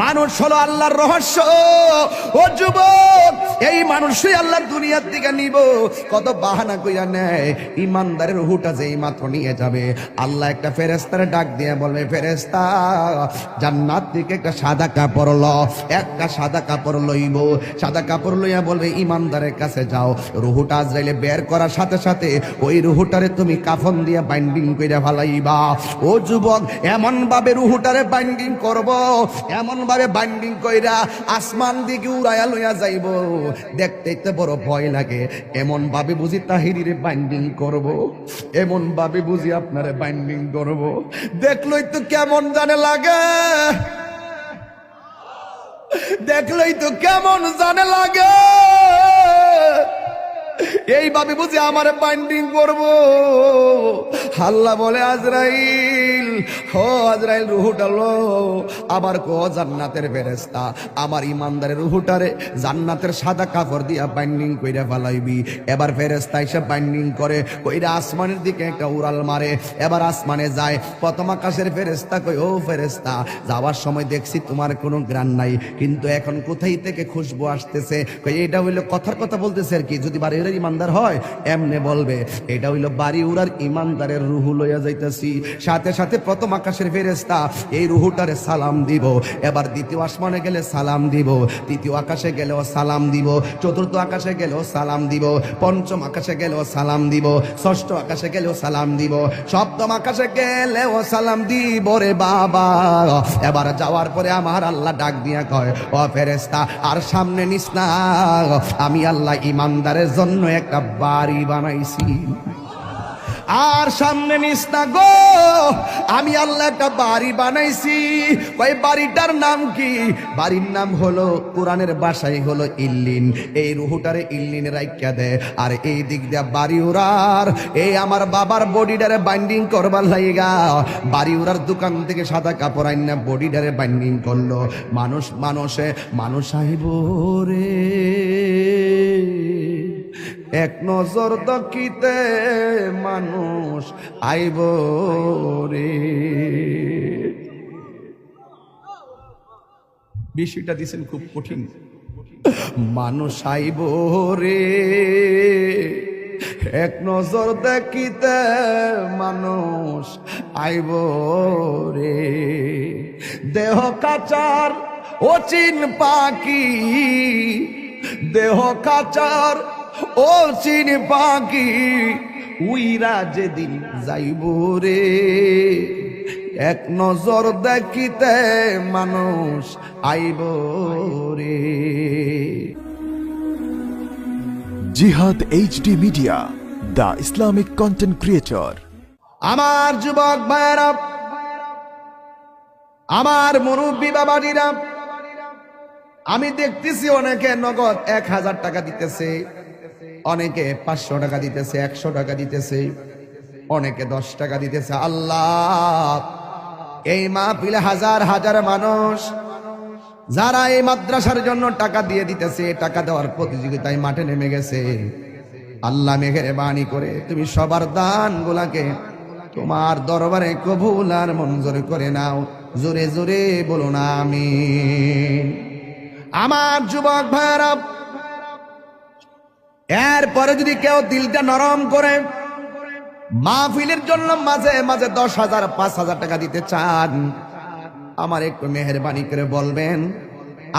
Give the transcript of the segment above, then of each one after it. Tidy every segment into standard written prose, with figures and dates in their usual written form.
মানুষ হলো আল্লাহর রহস্য। ও যুবক, এই মানুষই আল্লাহর দুনিয়ার দিকে নিব। কত বাহানা কইরা নেয়। ইমানদারের রূহটা যেই মাত্র নিয়ে যাবে, আল্লাহ একটা ফেরেশতারে ডাক দিয়ে বলবে, ফেরেশতা জান্নাত থেকে একটা সাদা কাপড় ল। একটা সাদা কাপড় লইব, সাদা কাপড় লইয়া বলবে ইমানদারের কাছে যাও। রূহটা আজরাইলে বের করার সাথে সাথে ওই রূহটারে তুমি কাফন দিয়ে বাইন্ডিং কইরা ফেলাইবা। ও যুবক, এমন ভাবে রূহটারে বাইন্ডিং করব, এমন ভাবে বাইন্ডিং কইরা আসমান দিকে উড়াইয়া লইয়া যাইব, দেখতেই তো বড় ভয় লাগে। এমন ভাবে বুঝি তাহিরিরে বাইন্ডিং করব, এমন ভাবে বুঝি আপনারে বাইন্ডিং করব, দেখলই তো কেমন জানে লাগে, দেখলই তো কেমন জানে লাগে। এইভাবে বুঝি আমার বাইন্ডিং করব। আল্লাহ বলে, আজরাইল, ও আজরাইল, রূহটা লো। আবার কো জান্নাতের ফেরেশতা, আমার ইমানদারের রূহটারে জান্নাতের সাদা কাপড় দিয়া বাইন্ডিং কইরা ফেলাইবি। এবার ফেরেশতা এসে বাইন্ডিং করে কইরা আসমানের দিকে একটা উড়াল মারে। এবার আসমানে যায়। প্রথম আকাশের ফেরেশতা কই, ও ফেরেশতা, যাওয়ার সময় দেখছি তোমার কোনো গ্রাণ নাই, কিন্তু এখন কোথায় থেকে খুশবু আসতেছে? কই, এটা হইলো কথার কথা বলতেছে আর কি। যদি বাড়ি উড়ার ইমানদার হয় এমনে বলবে, এটা হইলো বাড়ি উড়ার ইমানদারের রূহ লইয়া যাইতেছি। সাথে সাথে প্রথম আকাশের ফেরেশতা এই রূহটারে সালাম দিব। এবার দ্বিতীয় আসমানে গেলে সালাম দিব, তৃতীয় আকাশে গেলেও সালাম দিব, চতুর্থ আকাশে গেলেও সালাম দিব, পঞ্চম আকাশে গেলেও সালাম দিব, ষষ্ঠ আকাশে গেলেও সালাম দিব, সপ্তম আকাশে গেলেও সালাম দিব রে বাবা। এবার যাওয়ার পরে আমার আল্লাহ ডাক দিয়া কয়, ও ফেরেশতা, আর সামনে নিস না, আমি আল্লাহ ইমানদারের জন্য একটা বাড়ি বানাইছি। আর সামনে নিস না গো, আমি আল্লাহ একটা বাড়ি বানাইছি। ওই বাড়িটার নাম কি? বাড়ির নাম হলো, কোরআনের ভাষায় হলো ইল্লিন। এই রূহটারে ইল্লিনে রাইখা দে। আর এই দিক দিয়া বাড়ি উড়ার, এই আমার বাবার বডিটারে বাইন্ডিং করবার লাইগা বাড়ি উড়ার দোকান থেকে সাদা কাপড় আইনা বডিটারে বাইন্ডিং করলো। মানুষ আইব রে, এক নজর দকিতে মানুষ আইব রে। বিষয়টা দিছেন খুব কঠিন। মানুষ আইব রে, এক নজর দেখিতে মানুষ আইব রে। দেহ কাচার অচিন পাখি, দেহ কাচার ও চিনি পাখি, উইরা যেদিন যাইব রে, এক নজর দেখিতে মানুষ আইব রে। জিহাদ HD media, the Islamic content creator. আমার যুবক ভাইয়েরা, আমার মুরব্বী বাবাজিরা, আমি দেখতেছি অনেকে নগদ 1000 টাকা দিতেছে, অনেকে 500 টাকা দিতেছে, 100 টাকা দিতেছে, অনেকে 10 টাকা দিতেছে। আল্লাহ, এই মাহফিলে হাজার হাজার মানুষ যারা এই মাদ্রাসার জন্য টাকা দিয়ে দিতেছে, টাকা দেওয়ার প্রতিযোগিতায় মাঠে নেমে গেছে। আল্লাহ মেহেরবানি করে তুমি সবার দান গুলাকে তোমার দরবারে কবুল আর মঞ্জুর করে নাও। জোরে জোরে বলো না আমিন। আমার যুবক ভাইরা, এরপরে যদি কেউ দিলটা নরম করে মাহফিলের জন্য মাঝে মাঝে 10,000 5,000 টাকা দিতে চান, আমার একটু মেহেরবানি করে বলবেন,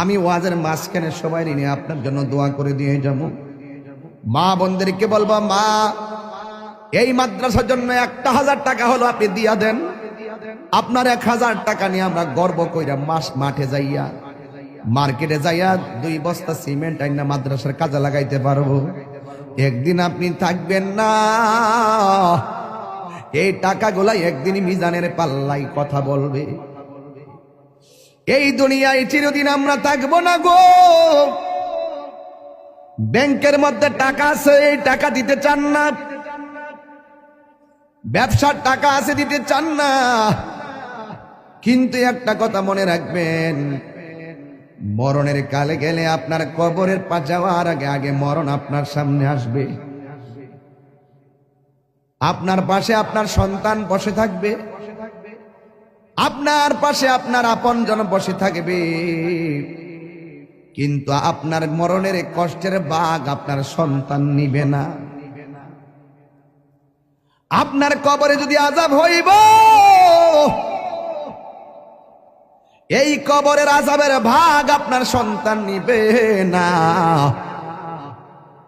আমি ওয়াজের মাঝখানে সবাই নিয়ে আপনার জন্য দোয়া করে দিয়ে যাব। মা বোনদেরকে বলবো, মা, এই মাদ্রাসার জন্য 1,000 টাকা হলো আপনি দিয়া দেন। আপনার 1,000 টাকা নিয়ে আমরা গর্ব কইরা মাঠে যাইয়া, মার্কেটে যাইয়া 2 বস্তা সিমেন্ট আইনা মাদ্রাসার কাজে লাগাইতে পারবো। একদিন আপনি থাকবেন না, এই টাকাগুলা একদিন মিজানের পাল্লাই কথা বলবে। এই দুনিয়ায় চিরদিন আমরা থাকবো না গো। ব্যাংকের মধ্যে টাকা আছে, এই টাকা দিতে চান না, ব্যবসার টাকা আছে, দিতে চান না। কিন্তু একটা কথা মনে রাখবেন, মরণের কালে গেলে আপনার কবরের পা যাওয়ার আগে আগে মরণ আপনার সামনে আসবে। আপনার পাশে আপনার সন্তান বসে থাকবে, আপনার পাশে আপনার আপনজন বসে থাকবে, কিন্তু আপনার মরণের কষ্টের ভাগ আপনার সন্তান নিবে না। আপনার কবরে যদি আযাব হইব, এই কবরের আযাবের ভাগ আপনার সন্তান নিবে না,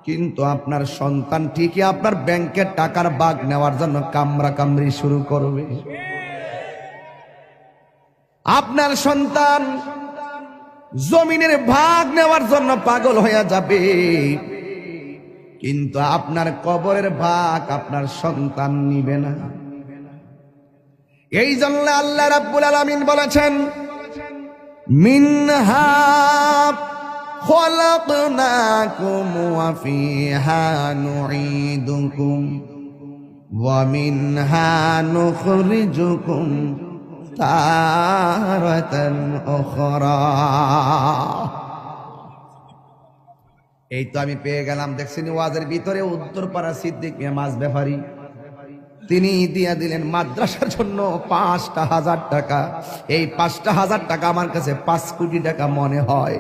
কিন্তু আপনার সন্তান ঠিকই আপনার ব্যাংকের টাকার ভাগ নেওয়ার জন্য কামরা কামড়ি শুরু করবে। আপনার সন্তান জমিনের ভাগ নেওয়ার জন্য পাগল হয়ে যাবে, কিন্তু আপনার কবরের ভাগ আপনার সন্তান নিবে না। এই জন্য আল্লাহ রাব্বুল আলামিন বলেছেন, মিনহা খলাকনাকুম ওয়া ফিহা নুঈদুকুম ওয়া মিনহা নুখরিজুকুম তারাতান উখরা। এই তো আমি পেয়ে গেলাম, দেখছেন ওয়াজের ভিতরে উত্তরপাড়া সিদ্দিক মিয়া মাছ ব্যাপারী, তিনি দিয়া দিলেন মাদ্রাসার জন্য ৫,০০০ টাকা। এই ৫,০০০ টাকা আমার কাছে ৫ কোটি টাকা মনে হয়।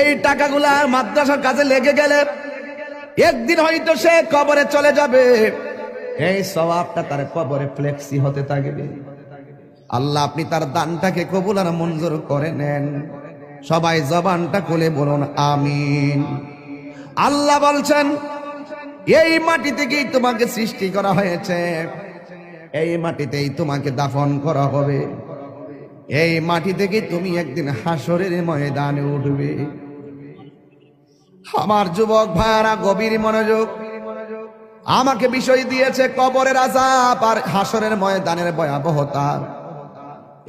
এই টাকাগুলা মাদ্রাসার কাজে লেগে গেলে একদিন হয়তো সে কবরে চলে যাবে, এই সওয়াবটা তার কবরে ফ্লেক্সি হতে থাকবে। আল্লাহ আপনি তার দানটাকে কবুল আর মঞ্জুর করে নেন। সবাই জবানটা খুলে বলুন আমিন। আল্লাহ বলছেন, এই মাটি থেকেই তোমাকে সৃষ্টি করা হয়েছে, এই মাটিতেই তোমাকে দাফন করা হবে, এই মাটি থেকে তুমি একদিন হাসরের ময়দানে উঠবে। আমার যুবক ভাইরা গভীর মনোযোগ, আমাকে বিষয় দিয়েছে কবরের আযাব আর হাসরের ময়দানের ভয়াবহতা।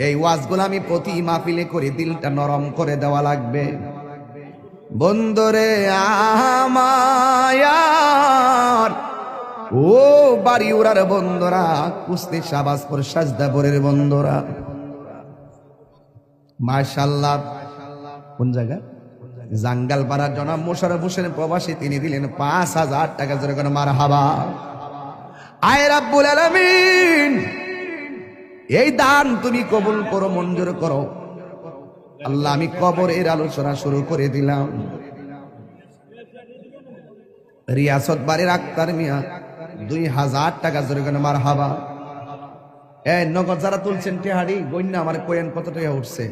এই ওয়াজগুলো আমি প্রতি মাহফিলে করে দিলটা নরম করে দেওয়া লাগবে। বন্ধুরে আমার, ও বাড়ি উড়ার বন্ধুরা, কুস্তি শাহবাজপুর সাজদাপুরের বন্ধুরা, মাশাআল্লাহ। কোন জায়গা? জাঙ্গালপাড়ার জনাব মোশাররফ হোসেন প্রবাসী, তিনি দিলেন ৫,০০০ টাকা। জোরে করে মারহাবা। আয় রাব্বুল আলামিন, এই দান তুমি কবুল করো, মঞ্জুর করো। আল্লাহ আমি কবরের আলোচনা শুরু করে দিলাম। রিয়াসত বাড়ির আক্তার মিয়া ২,০০০ টাকা। জোরে করে মারহাবা। নগদ যারা তুলছেন টেহাড়ি গইন্না আমার কোয়েন কত টাকা উঠছে?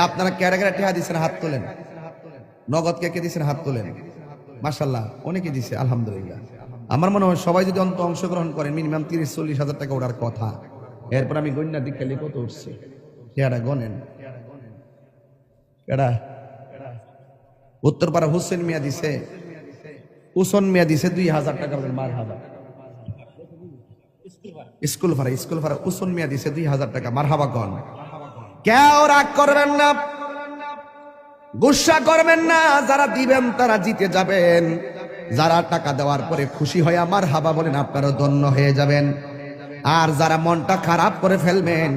আপনারা কেরা কেরা টেহা দিচ্ছেন হাত তোলেন। নগদ কে কে দিচ্ছেন হাত তোলেন। মাশাআল্লাহ অনেকে দিছে, আলহামদুলিল্লাহ। আমার মনে হয় সবাই যদি অংশগ্রহণ করেন মিনিমাম ৩০-৪০ হাজার টাকা ওঠার কথা। এরপর আমি গইন্না দিক খেলে কত উঠছে টেহাটা গনেন। কেডা? উত্তরপাড়া হুসেন মিয়া দিছে, উসন মিয়া দিছে ২,০০০ টাকা। মারহাবা। স্কুল ভাড়া উসন মিয়া দিছে ২,০০০ টাকা। মারহাবা গন। কেউ রাগ করবেন না, গুসা করবেন না। যারা দিবেন তারা জিতে যাবেন, যারা টাকা দেওয়ার পরে খুশি হয়ে মারহাবা বলেন আপনারা ধন্য হয়ে যাবেন, আর যারা মনটা খারাপ করে ফেলবেন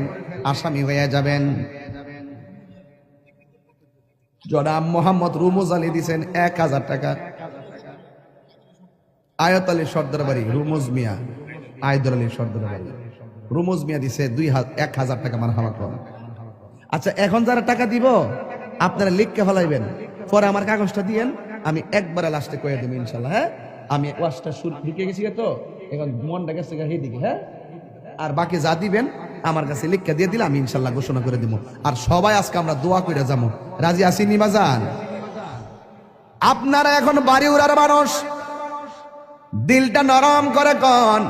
আসামি হয়ে যাবেন। জনাব মোহাম্মদ রুমুজ আলী দিছেন ১,০০০ টাকা। আয়ত আলী সর্দার বাড়ি রুমুজ মিয়া, আয়দুল আলী সর্দার বাড়ি রুমুজ মিয়া দিছে ১,০০০ টাকা। মারহাবা করেন। আচ্ছা, এখন যারা টাকা দিব আপনারা লিখকে ফেলাইবেন, পরে আমার কাগজটা দিয়েন, আমি একবারে লাস্টে কয়ে দেব ইনশাল্লাহ। হ্যাঁ, আমি ওয়াজটা শুরু ঢুকে গেছি তো, এখন মনটা গেছে দিকে। হ্যাঁ, আর বাকি যা দিবেন আমার কাছে লিখকে দিয়ে দিলে আমি ইনশাল্লাহ ঘোষণা করে দিব। আর সবাই আজকে আমরা দোয়া করে যাবো। রাজি আছি নিমাজান? আপনারা এখন বাড়ি উড়ার মানুষ, দিলটা নরম করে কন,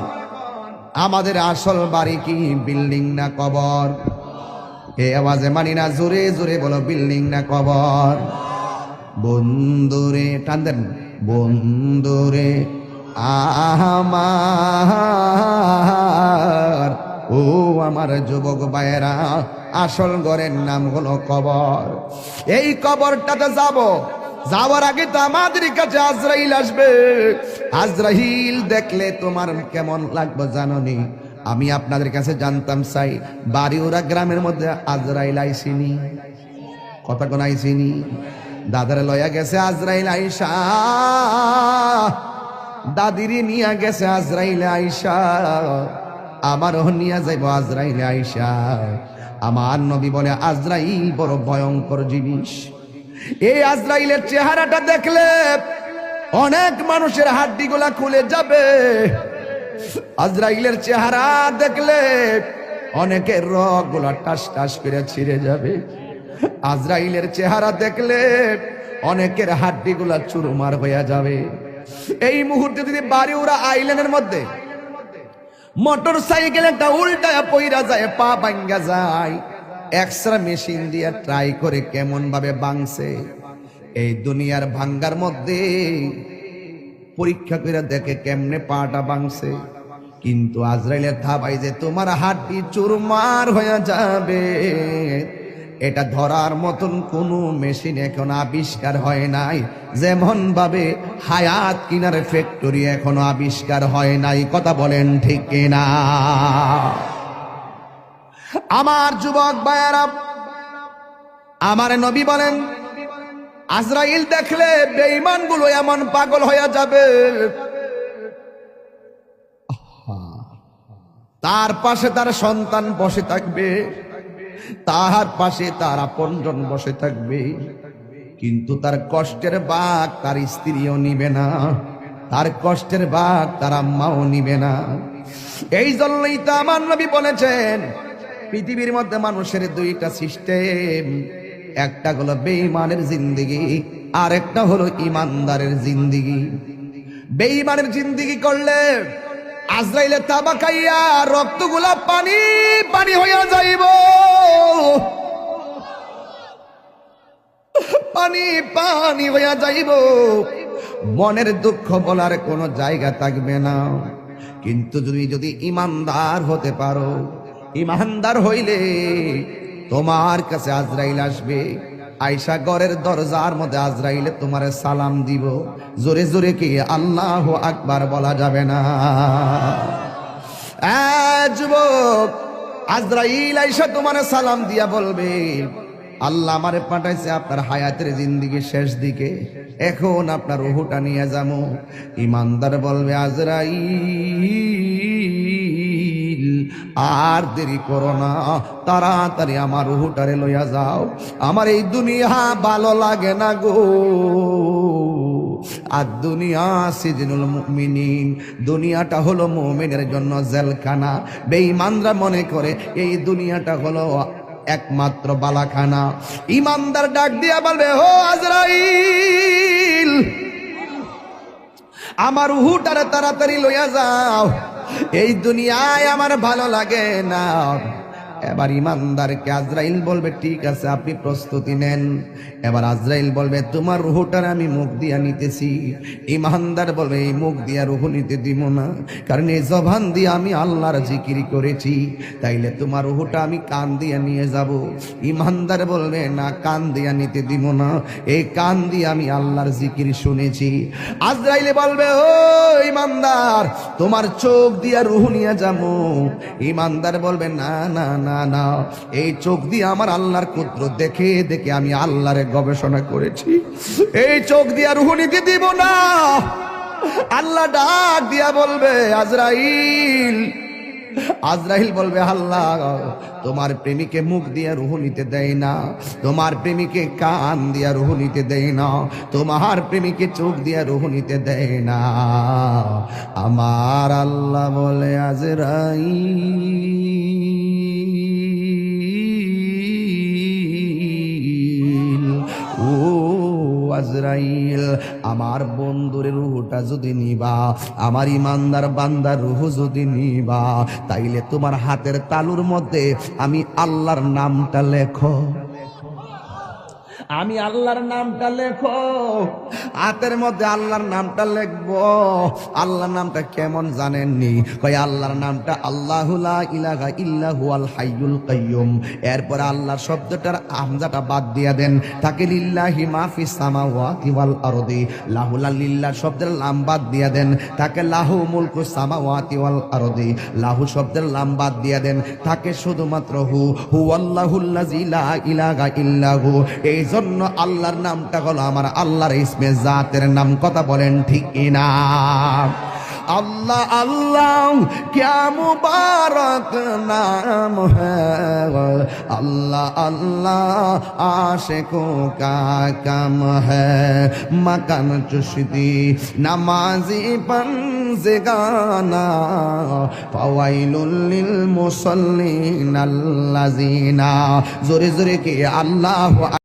আমাদের আসল বাড়ি কি বিল্ডিং না কবর? এই আওয়াজে মানি না, জোরে জোরে বলো, বিল্ডিং না কবর? বন্ধুরে টান দেন, বন্ধুরে আমার, ও আমার যুবক ভাইয়েরা, আসল ঘরের নাম হলো কবর। এই কবরটাতে যাওয়ার আগে তো আমাদের কাছে আজরাইল আসবে। আজরাইল দেখলে তোমার কেমন লাগবে জানোনি? আমি আপনাদের কাছে জানতাম চাই, বাড়িওরা গ্রামের মধ্যে আজরাইল আইসিনি? কথা কোন আইসিনি? দাদারে লয়া গেছে আজরাইল আইসা, দাদিরে নিয়ে গেছে আজরাইল আইসা। আমারও নিয়ে যাইব আজরাইল আইসা। আমার নবী বলে আজরাইল বড় ভয়ঙ্কর জিনিস। এই আজরাইলের চেহারাটা দেখলে অনেক মানুষের হাড্ডিগুলা খুলে যাবে। আজরাইলের চেহারা দেখলে অনেকের রগগুলা টাস টাস করে ছিঁড়ে যাবে। আজরাইলের চেহারা দেখলে অনেকের হাড্ডিগুলা চুরমার হয়ে যাবে। এই মুহূর্তে যদি বাড়িউড়া আইল্যান্ডের মধ্যে মোটর সাইকেল একটা উল্টায় পইরা যায়, পা ভাঙ্গা যায়, এক্সরে মেশিন দিয়ে ট্রাই করে কেমন ভাবে ভাঙছে। এই দুনিয়ার ভাঙ্গার মধ্যে পরীক্ষা করে দেখে কেমনে পাটা ভাঙছে। কিন্তু আজরাইলের থাবাই যে তোমার হাড্ডি চুরমার হয়ে যাবে, এটা ধরার মতন কোনো মেশিন এখন আবিষ্কার হয় নাই। যেমন ভাবে হায়াত কিনার ফ্যাক্টরি এখনো আবিষ্কার হয় নাই। কথা বলেন ঠিক কিনা? আমার যুবক ভাইয়েরা, আমার নবী বলেন আজরাইল দেখলে বেঈমান গুলো এমন পাগল হয়ে যাবে, তার পাশে তার সন্তান বসে থাকবে, তার পাশে তার আপনজন বসে থাকবে, কিন্তু তার কষ্টের ভাগ তার স্ত্রীও নিবে না, তার কষ্টের ভাগ তার আম্মাও নিবে না। এই জন্যই তো আমার নবী বলেছেন পৃথিবীর মধ্যে মানুষের দুইটা সিস্টেম, একটা হলো বেঈমানের জিন্দেগি, আর একটা হলো ইমানদারের জিন্দেগি। বেঈমানের জিন্দেগি করলে আজরাইলে তাবা খাইয়া রক্তগুলা পানি পানি হইয়া যাইব, পানি পানি হইয়া যাইব, মনের দুঃখ বলার কোনো জায়গা থাকবে না। কিন্তু যদি ইমানদার হতে পারো, ইমানদার হইলে তোমার কাছে আজরাইল আসবে, আয়সা ঘরের দরজার মধ্যে আজরাইলে তোমার সালাম দিব, জোরে জোরে কি আল্লাহু আকবার বলা যাবে না? যুবক, আজরাইল আয়সা তোমার সালাম দিয়া বলবে আল্লাহ আমারে পাঠাইছে আপনার হায়াতের জিন্দেগির শেষ দিকে, এখন আপনার রূহটা নিয়ে যাবো। ইমানদার বলবে আজরাইল আর দেরি করো না, তাড়াতাড়ি আমার রূহটারে লইয়া যাও, আমার এই দুনিয়া ভালো লাগে না গো। আর দুনিয়া সিজনুল মুমিনিন, দুনিয়াটা হলো মুমিনের জন্য জেলখানা। বেঈমানরা মনে করে এই দুনিয়াটা হলো একমাত্র বালাখানা। ইমানদার ডাক দিয়া বলবে ও আজরাইল, আমার রূহটারে তাড়াতাড়ি লইয়া যাও, এই দুনিয়ায় আমার ভালো লাগে না। এবার ইমানদারকে আজরাইল বলবে ঠিক আছে আপনি প্রস্তুতি নেন। এবার আজরাইল বলবে তোমার রূহটার আমি মুখ দিয়া নিতেছি। ইমানদার বলবে এই মুখ দিয়া রূহ নিতে দিব না, কারণ এই জবান দিয়ে আমি আল্লাহর জিকির করেছি, তাইলে তোমার রূহটা আমি কান দিয়া নিয়ে যাব। ইমানদার বলবে না, কান দিয়া নিতে দিব না, এই কান দিয়ে আমি আল্লাহর জিকির শুনেছি। আজরাইলে বলবে ও ইমানদার, তোমার চোখ দিয়া রূহ নিয়ে যাবো। ইমানদার বলবে না না না না, এই চোখ দিয়ে আমার আল্লাহর কুদরত দেখে দেখে আমি আল্লাহরে গবেষণা করেছি, এই চোখ দিয়া রূহ নিতে দিব না। আল্লাহ ডাক দিয়া বলবে আজরাইল, আজরাইল বলবে আল্লাহ তোমার প্রেমিকে মুখ দিয়া রূহ নিতে দেয় না, তোমার প্রেমিকে কান দিয়া রূহ নিতে দেয় না, তোমার প্রেমিকে চোখ দিয়া রূহ নিতে দেয় না। আমার আল্লাহ বলে আজরাইল, ও আজরাইল, আমার বন্ধুর রূহটা যদি নিবা, আমার ইমানদার বান্দার রূহ যদি নিবা, তাইলে তোমার হাতের তালুর মধ্যে আমি আল্লাহর নামটা লেখো, আমি আল্লাহর নামটা লেখো। হাতের মধ্যে আল্লাহর নামটা লিখবো। আল্লাহর নামটা কেমন জানেননি? কই আল্লাহর নামটা আল্লাহু লা ইলাহা ইল্লা হুয়াল হাইয়ুল কাইয়ুম। এরপর আল্লাহর শব্দটার হামজাটা বাদ দিয়া দেন, তাকে লিল্লাহি মা ফিস সামাওয়াতি ওয়াল আরদি। লাহুল লিল্লাহ শব্দের লাম বাদ দিয়া দেন, তাকে লাহু মুলকুস সামাওয়াতি ওয়াল আরদি। লাহু শব্দের লাম বাদ দিয়া দেন, তাকে শুধুমাত্র হুয়াল্লাহুল্লাযী লা ইলাহা ইল্লা হু। এই জন্য আল্লাহর নামটা হলো আমার আল্লাহর ইসমে জাতের নাম। কথা বলেন ঠিক না? अल्लाह अल्लाह क्या मुबारक नाम है, अल्लाह अल्लाह आशिकों का काम है। मकान चुश्ती नमाजी पंज़गाना फवाइलुल लिल मुसल्लिन अल्लज़ीना। जोरे जोरे के अल्लाह